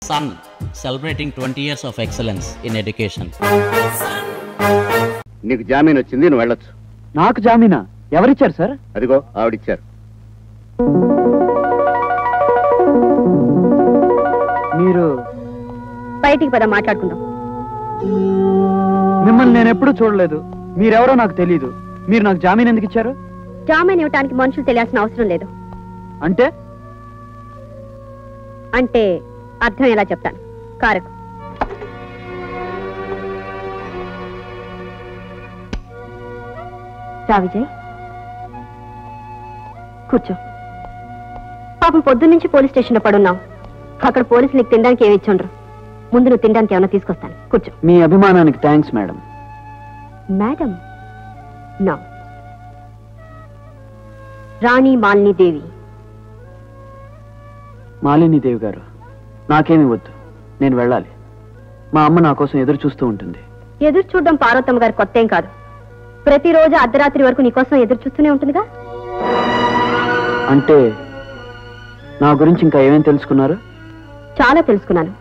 Sun, celebrating 20 years of excellence in education. నీకు జామీన్ వచ్చింది, నువ్వు వెళ్ళొచ్చు. నాకు జామీనా? ఎవరిచ్చారు సార్? అదిగో ఆవిడిచ్చారు. మీరు బయటికి పద, మాట్లాడుకుందాం. మిమ్మల్ని నేను ఎప్పుడూ చూడలేదు, మీరెవరో నాకు తెలీదు. మీరు నాకు జామీన్ ఎందుకు ఇచ్చారు? జామీన్ ఇవ్వటానికి మనుషులు తెలియాల్సిన అవసరం లేదు. అంటే అంటే అర్థం ఎలా చెప్తాను, కారకు. రా విజయ్, కూర్చో. పాపం పొద్దున్నుంచి పోలీస్ స్టేషన్లో పడున్నావు. అక్కడ పోలీసులు నీకు తినడానికి ఏమి ఇచ్చుండ్రు. ముందు నువ్వు తినడానికి ఏమైనా తీసుకొస్తాను, కూర్చో. మీ అభిమానానికి థ్యాంక్స్ మేడం. మేడం నా రాణి మాలిని దేవి. మాలిని దేవి గారు, నాకేమీ వద్దు, నేను వెళ్ళాలి. మా అమ్మ నా కోసం ఎదురు చూస్తూ ఉంటుంది. ఎదురు చూడడం పార్వతమ్మ గారి కొత్త ఏం కాదు. ప్రతిరోజు అర్ధరాత్రి వరకు నీకోసం ఎదురు చూస్తూనే ఉంటుందిగా. అంటే నా గురించి ఇంకా ఏమేం తెలుసుకున్నారు? చాలా తెలుసుకున్నాను.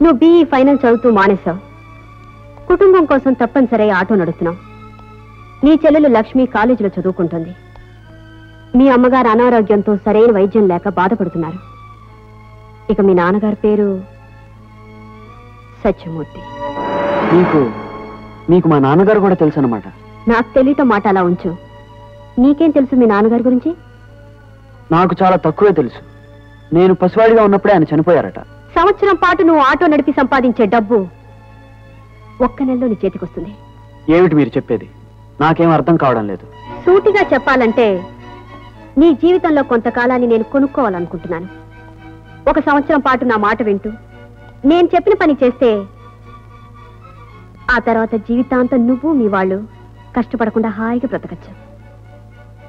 నువ్వు BE ఫైనల్ చదువుతూ మానేశావు. కుటుంబం కోసం తప్పనిసరి ఆటో నడుస్తున్నావు. నీ చెల్లెలు లక్ష్మి కాలేజీలో చదువుకుంటుంది. మీ అమ్మగారు అనారోగ్యంతో సరైన వైద్యం లేక బాధపడుతున్నారు. ఇక మీ నాన్నగారి పేరు సత్యమూర్తి. మీకు మా నాన్నగారు కూడా తెలుసు అన్నమాట? నాకు తెలియటం మాట అలా ఉంచు. నీకేం తెలుసు మీ నాన్నగారి గురించి? నాకు చాలా తక్కువే తెలుసు. నేను పసివాడిగా ఉన్నప్పుడే ఆయన చనిపోయారట. సంవత్సరం పాటు నువ్వు ఆటో నడిపి సంపాదించే డబ్బు ఒక్క నెలలో నీ చేతికొస్తుంది. ఏమిటి మీరు చెప్పేది? నాకేం అర్థం కావడం లేదు. సూటిగా చెప్పాలంటే నీ జీవితంలో కొంతకాలాన్ని నేను కొనుక్కోవాలనుకుంటున్నాను. 1 సంవత్సరం పాటు నా మాట వింటూ నేను చెప్పిన పని చేస్తే ఆ తర్వాత జీవితాంతం నువ్వు మీ వాళ్ళు కష్టపడకుండా హాయిగా బ్రతకచ్చు.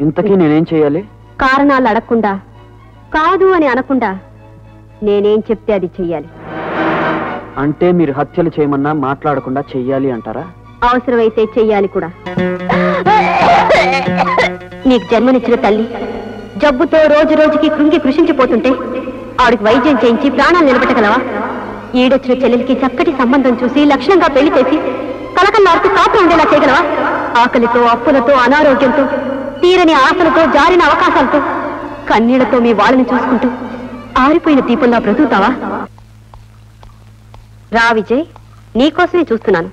ఇంతకీ నేనేం చేయాలి? కారణాలు అడగకుండా, కాదు అని అనకుండా నేనేం చెప్తే అది చెయ్యాలి. అంటే మీరు హత్యలు చేయమన్నా మాట్లాడకుండా చెయ్యాలి అంటారా? అవసరమైతే చెయ్యాలి కూడా. నీకు జన్మనిచ్చిన తల్లి జబ్బుతో రోజు రోజుకి కృంగి కృషించిపోతుంటే ఆవిడికి వైద్యం చేయించి ప్రాణాలు నిలబెట్టగలవా? ఈడొచ్చిన చెల్లెలికి చక్కటి సంబంధం చూసి లక్షణంగా పెళ్లి చేసి కలకల్లాడుతూ కాపురం ఉండేలా చేయగలవా? ఆకలితో, అప్పులతో, అనారోగ్యంతో, తీరని ఆశలతో, జారిన అవకాశాలతో, కన్నీళ్లతో మీ వాళ్ళని చూసుకుంటూ ఆరిపోయిన దీపంలా బ్రతుకుతావా? రా విజయ్, నీకోసమే చూస్తున్నాను.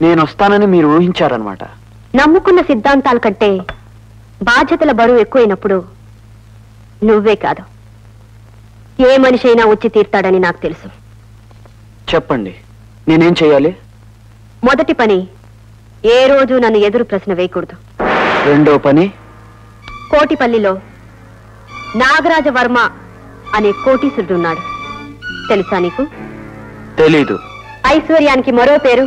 నేను వస్తానని మీరు ఊహించారనమాట. నమ్ముకున్న సిద్ధాంతాల కంటే బాధ్యతల బరువు ఎక్కువైనప్పుడు నువ్వే కాదు, ఏ మనిషి అయినా వచ్చి తీర్తాడని నాకు తెలుసు. చెప్పండి, నేనేం చేయాలి? మొదటి పని, ఏ రోజు నన్ను ఎదురు ప్రశ్న వేయకూడదు. రెండో పని, కోటిపల్లిలో నాగరాజవర్మ అనే కోటీశ్వరుడున్నాడు. తెలుసా నీకు? తెలీదు. ఐశ్వర్యానికి మరో పేరు,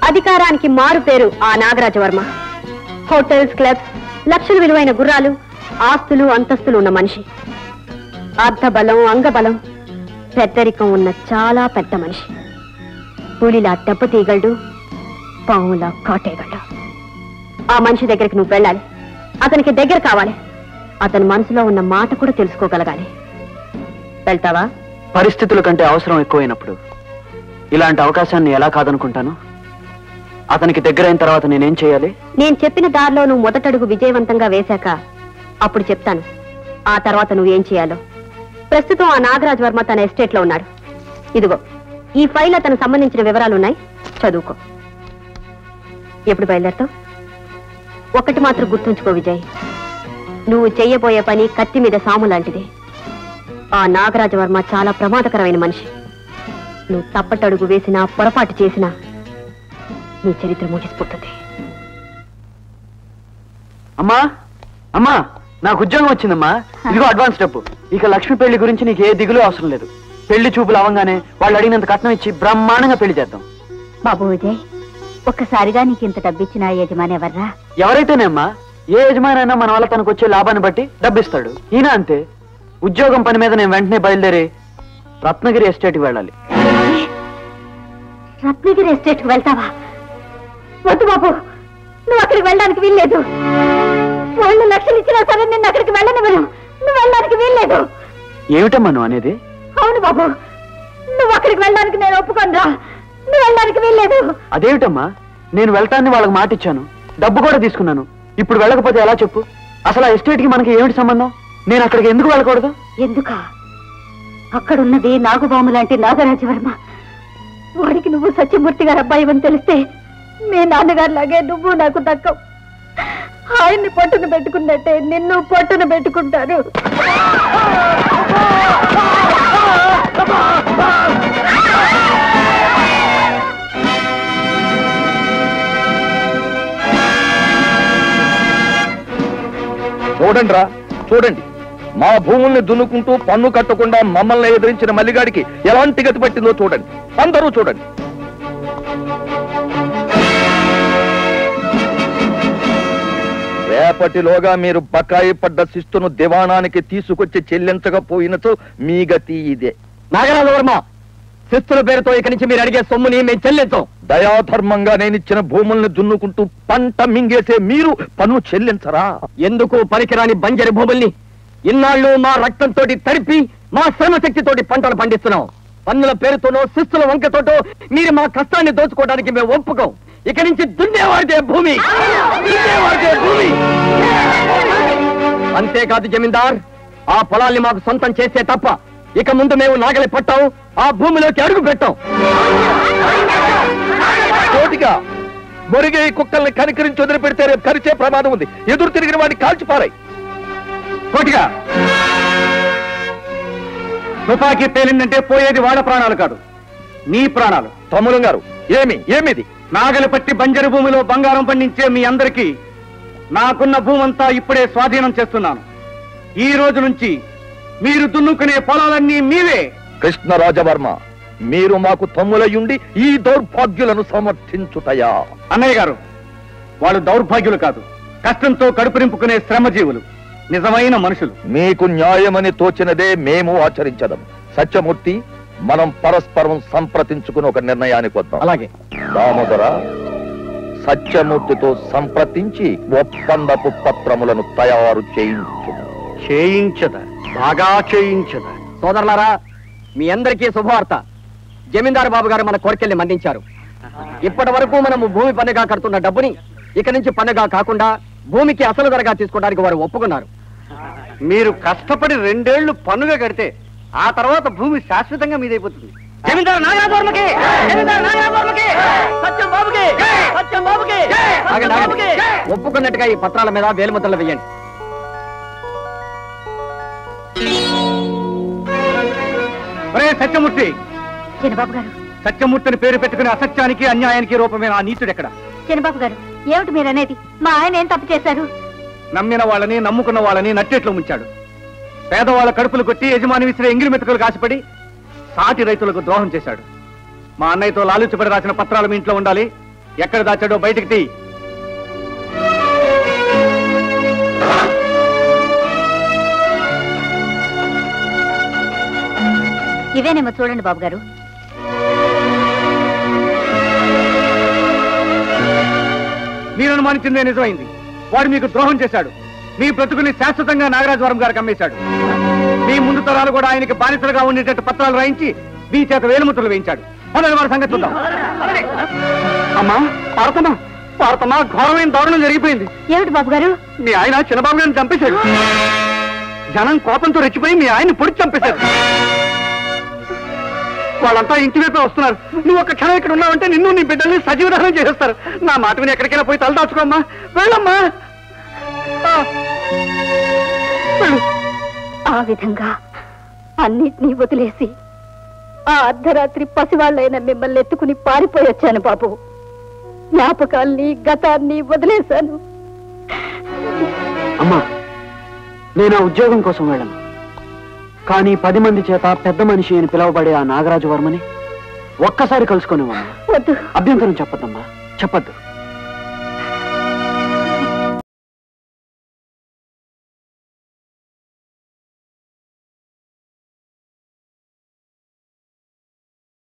అధికారానికి మారు పేరు ఆ నాగరాజవర్మ. హోటల్స్, క్లబ్స్, లక్షల విలువైన గుర్రాలు, ఆస్తులు, అంతస్తులు ఉన్న మనిషి. అర్ధబలం, అంగబలం, పెద్దరికం ఉన్న చాలా పెద్ద మనిషి. పులిలా దెబ్బతీయగలడు, పాములా కాటేయగలడు. ఆ మనిషి దగ్గరికి నువ్వు వెళ్ళాలి. అతనికి దగ్గర కావాలి. అతని మనసులో ఉన్న మాట కూడా తెలుసుకోగలగాలి. వెళ్తావా? పరిస్థితుల కంటే అవసరం ఎక్కువైనప్పుడు ఇలాంటి అవకాశాన్ని ఎలా కాదనుకుంటాను? అతనికి దగ్గరైన తర్వాత నేనేం చేయాలి? నేను చెప్పిన దారిలో నువ్వు మొదటడుగు విజయవంతంగా వేశాక అప్పుడు చెప్తాను ఆ తర్వాత నువ్వేం చేయాలో. ప్రస్తుతం ఆ నాగరాజ్ వర్మ తన ఎస్టేట్ లో ఉన్నాడు. ఇదిగో ఈ ఫైల్ అతను సంబంధించిన వివరాలున్నాయి, చదువుకో. ఎప్పుడు బయలుదేరుతావు? ఒక్కటి మాత్రం గుర్తుంచుకో విజయ్, నువ్వు చెయ్యబోయే పని కత్తి మీద సాము లాంటిది. ఆ నాగరాజవర్మ చాలా ప్రమాదకరమైన మనిషి. నువ్వు తప్పటడుగు వేసినా, పొరపాటు చేసినా నీ చరిత్ర ముగిసిపోతుంది. అమ్మా, అమ్మా, నాకు ఉద్యోగం వచ్చిందమ్మా. ఇదిగో అడ్వాన్స్ డబ్బు. ఇక లక్ష్మి పెళ్లి గురించి నీకు ఏ దిగులు అవసరం లేదు. పెళ్లి చూపులు అవ్వగానే వాళ్ళు అడిగినంత కట్నం ఇచ్చి బ్రహ్మాండంగా పెళ్లి చేద్దాం. బాబు విజయ్, ఒక్కసారిగా నీకు ఇంత డబ్బిచ్చిన యజమాని ఎవర్రా? ఎవరైతేనేమ్మా, ఏ యజమానైనా మన వల్ల తనకు వచ్చే లాభాన్ని బట్టి డబ్బిస్తాడు. ఈయన అంతే. ఉద్యోగం పని మీద నేను వెంటనే బయలుదేరి రత్నగిరి ఎస్టేట్కి వెళ్ళాలి. రత్నగిరి ఎస్టేట్కి వెళ్తావా? వద్దు బాబు, నువ్వు అక్కడికి వెళ్ళడానికి వీల్లేదు. 2 లక్షలు ఇచ్చినా సరే నిన్ను అక్కడికి వెళ్ళనివ్వను. నువ్వు వెళ్ళడానికి వీల్లేదు. ఏమిటమ్మా నువ్వు అనేది? అవును బాబు, అక్కడికి వెళ్ళడానికి నేను ఒప్పుకోనరా. నువ్వు వెళ్ళడానికి వీల్లేదు. అదేమిటమ్మా, నేను వెళ్తానని వాళ్ళకి మాట ఇచ్చాను, డబ్బు కూడా తీసుకున్నాను. ఇప్పుడు వెళ్ళకపోతే ఎలా చెప్పు? అసలు ఆ ఎస్టేట్ కి మనకి ఏమిటి సంబంధం? నేను అక్కడికి ఎందుకు వెళ్ళకూడదు? ఎందుక? అక్కడున్నది నాగుబాము లాంటి నాగరాజవర్మ. వాడికి నువ్వు సత్యమూర్తి గారు అబ్బాయి అని తెలిస్తే మీ నాన్నగారు లాగే నువ్వు నాకు దక్కవు. ఆయన్ని పొట్టున పెట్టుకున్నట్టే నిన్ను పొట్టున పెట్టుకుంటారు. చూడండి రా, చూడండి, మా భూముల్ని దున్నుకుంటూ పన్ను కట్టకుండా మమ్మల్ని ఎదిరించిన మల్లిగాడికి ఎలాంటి గతి పట్టిందో చూడండి, అందరూ చూడండి. రేపటిలోగా మీరు బకాయి పడ్డ శిస్తును దివాణానికి తీసుకొచ్చి చెల్లించకపోయినచో మీ గతి ఇదే. నాగరాజవర్మ, శిస్తుల పేరుతో ఇక నుంచి మీరు అడిగే సొమ్ముని మేము చెల్లించాం. దయాధర్మంగా నేనిచ్చిన భూముల్ని దున్నుకుంటూ పంట మింగేసే మీరు పన్ను చెల్లించరా? ఎందుకు పనికిరాని బంజరు భూముల్ని ఇన్నాళ్ళు మా రక్తంతో తడిపి మా శ్రమశక్తితోటి పంటలు పండిస్తున్నాం. పన్నుల పేరుతోనో శిస్తుల వంకతోటో మీరు మా కష్టాన్ని దోచుకోవడానికి మేము ఒప్పుకోం. ఇక నుంచి దున్నేవాడితే భూమి, దున్నేవాడితే భూమి. అంతేకాదు జమీందార్, ఆ పొలాల్ని మాకు సొంతం చేసే తప్ప ఇక ముందు మేము నాగలి పట్టాం, ఆ భూమిలోకి అడుగు పెట్టాం. కోటిగా మురిగే ఈ కుక్కల్ని కనికరించి వదిలిపెడితే రేపు కరిచే ప్రమాదం ఉంది. ఎదురు తిరిగిన వాడిని కాల్చిపారాయి. కోటిగా, తుపాకీ పేలిందంటే పోయేది వాళ్ళ ప్రాణాలు కాదు, నీ ప్రాణాలు. తమ్ములం గారు, ఏమిది? నాగలి పట్టి బంజరు భూమిలో బంగారం పండించే మీ అందరికీ నాకున్న భూమంతా ఇప్పుడే స్వాధీనం చేస్తున్నాను. ఈ రోజు నుంచి మీరు దున్నుకునే పొలాలన్నీ మీవే. కృష్ణరాజవర్మ, మీరు మాకు తమ్ములయ్యుండి ఈ దౌర్భాగ్యులను సమర్థించుటయా? అన్నయ్య గారు, వాళ్ళు దౌర్భాగ్యులు కాదు, కష్టంతో కడుపు నింపుకునే శ్రమజీవులు, నిజమైన మనుషులు. మీకు న్యాయమని తోచినదే మేము ఆచరించదాం. సత్యమూర్తి, మనం పరస్పరం సంప్రదించుకుని ఒక నిర్ణయానికి వద్దాం. అలాగే. దామోదర, సత్యమూర్తితో సంప్రదించి ఒప్పందపు పత్రములను తయారు చేయించదా, బాగా చేయించదా. సోదరులారా, మీ అందరికీ శుభవార్త. జమీందారు బాబు గారు మన కోరికల్ని మన్నించారు. ఇప్పటి వరకు మనము భూమి పన్నుగా కడుతున్న డబ్బుని ఇక నుంచి పన్నుగా కాకుండా భూమికి అసలు ధరగా తీసుకోవడానికి వారు ఒప్పుకున్నారు. మీరు కష్టపడి 2 ఏళ్లు పన్నుగా కడితే ఆ తర్వాత భూమి శాశ్వతంగా మీదైపోతుంది. జమీందారు నాగరాజవర్మకి, జమీందారు నాగరాజవర్మకి, సత్యం బాబుకి, సత్యం బాబుకి. ఒప్పుకున్నట్టుగా ఈ పత్రాల మీద వేలుముద్రలు వేయండి. సత్యమూర్తి, చిన్నబాబు గారు, సత్యమూర్తిని పేరు పెట్టుకుని అసత్యానికి అన్యాయానికి రూపమైన ఆ నీచుడెక్కడ? చిన్నబాబు గారు, ఏమిటి మీరు అనేది? మా ఆయన ఏం తప్పు చేశారు? నమ్మిన వాళ్ళని, నమ్ముకున్న వాళ్ళని నట్టేట్లో ముంచాడు. పేదవాళ్ళ కడుపులు కొట్టి యజమాని విసిరే ఎంగిలి మెతుకులు కాసిపడి సాటి రైతులకు ద్రోహం చేశాడు. మా అన్నయ్యతో లాలుచిపడి రాసిన పత్రాలు మీ ఇంట్లో ఉండాలి. ఎక్కడ దాచాడో బయటికి తీ. ఇవేనేమో చూడండి బాబు గారు. మీరు అనుమానించిందే నిజమైంది. వాడు మీకు ద్రోహం చేశాడు. మీ బ్రతుకుని శాశ్వతంగా నాగరాజవరం గారికి అమ్మేశాడు. మీ ముందు తరాలు కూడా ఆయనకి బానిసలుగా ఉండేటట్టు పత్రాలు రాయించి మీ చేత వేలుముద్రలు వేయించాడు. అన్నది వారి సంగతి చూద్దాం. అమ్మా పార్వతమ్మా, పార్వతమ్మా, ఘోరమైన దారుణం జరిగిపోయింది. ఏమిటి బాబు గారు? మీ ఆయన చిన్నబాబు గారిని చంపేశాడు. జనం కోపంతో రెచ్చిపోయి మీ ఆయన్ని పొడిచి చంపేశాడు. వాళ్ళంతా ఇంటి వైపే వస్తున్నారు. నువ్వు ఒక క్షణం ఇక్కడ ఉన్నావంటే నిన్ను నీ బిడ్డల్ని సజీవదహనం చేసేస్తారు. నా మాట విని ఎక్కడికైనా పోయి తలదాచుకోమ్మా. వెళ్ళమ్మా. ఆ విధంగా అన్నిటినీ వదిలేసి ఆ అర్ధరాత్రి పసివాళ్ళైన మిమ్మల్ని ఎత్తుకుని పారిపోయొచ్చాను బాబు. జ్ఞాపకాల్ని, గతాన్ని వదిలేశాను. అమ్మా, నేను ఆ ఉద్యోగం కోసం వెళ్ళను. కానీ 10 మంది చేత పెద్ద మనిషి అని పిలువబడే ఆ నాగరాజవర్మని ఒక్కసారి కలుసుకునేవమ్మా. వద్దు. అభ్యంతరం చెప్పద్దమ్మా, చెప్పద్దు.